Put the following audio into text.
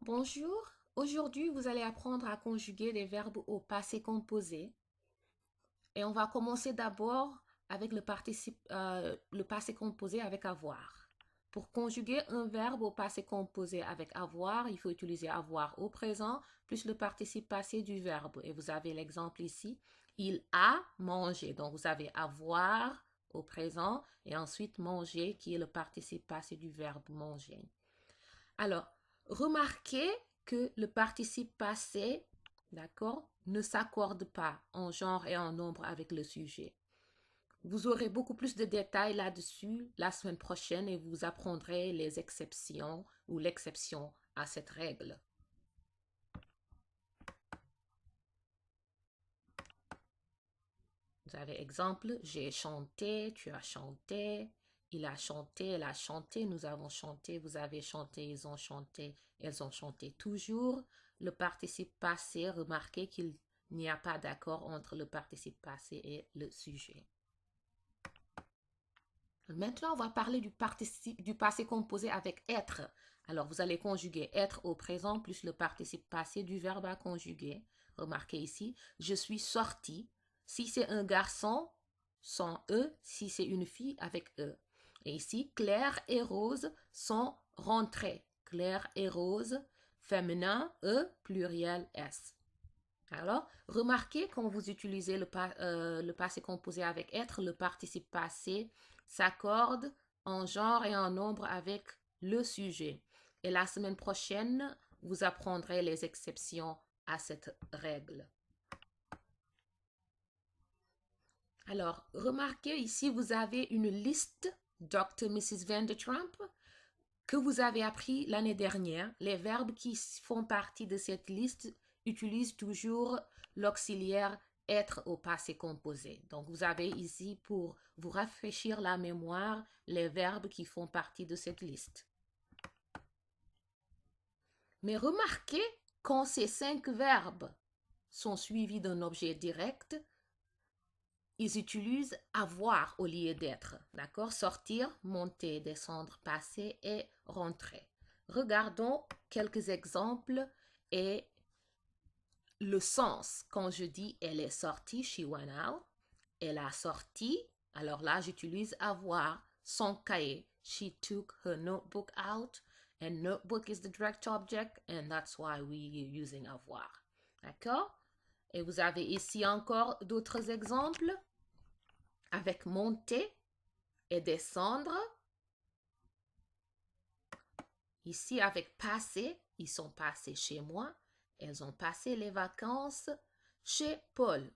Bonjour, aujourd'hui vous allez apprendre à conjuguer des verbes au passé composé et on va commencer d'abord avec le passé composé avec avoir. Pour conjuguer un verbe au passé composé avec avoir, il faut utiliser avoir au présent plus le participe passé du verbe. Et vous avez l'exemple ici, il a mangé. Donc vous avez avoir au présent et ensuite manger qui est le participe passé du verbe manger. Alors, remarquez que le participe passé, d'accord, ne s'accorde pas en genre et en nombre avec le sujet. Vous aurez beaucoup plus de détails là-dessus la semaine prochaine et vous apprendrez les exceptions ou l'exception à cette règle. Vous avez exemple, j'ai chanté, tu as chanté, il a chanté, elle a chanté, nous avons chanté, vous avez chanté, ils ont chanté, elles ont chanté toujours. Le participe passé, remarquez qu'il n'y a pas d'accord entre le participe passé et le sujet. Maintenant, on va parler du passé composé avec être. Alors, vous allez conjuguer être au présent plus le participe passé du verbe à conjuguer. Remarquez ici, je suis sorti. Si c'est un garçon, sans E. Si c'est une fille, avec E. Et ici, Claire et Rose sont rentrés. Claire et Rose, féminin, E, pluriel, S. Alors, remarquez quand vous utilisez le passé composé avec être, le participe passé s'accorde en genre et en nombre avec le sujet. Et la semaine prochaine, vous apprendrez les exceptions à cette règle. Alors, remarquez ici, vous avez une liste Dr. Mrs. Vandertrump que vous avez appris l'année dernière. Les verbes qui font partie de cette liste utilisent toujours l'auxiliaire être au passé composé. Donc, vous avez ici pour vous rafraîchir la mémoire les verbes qui font partie de cette liste. Mais remarquez quand ces 5 verbes sont suivis d'un objet direct, ils utilisent avoir au lieu d'être. D'accord? Sortir, monter, descendre, passer et rentrer. Regardons quelques exemples et le sens. Quand je dis elle est sortie, she went out. Elle a sorti, alors là j'utilise avoir. Son cahier, she took her notebook out. And notebook is the direct object and that's why we're using avoir. D'accord? Et vous avez ici encore d'autres exemples avec monter et descendre. Ici, avec passer, ils sont passés chez moi. Elles ont passé les vacances chez Paul.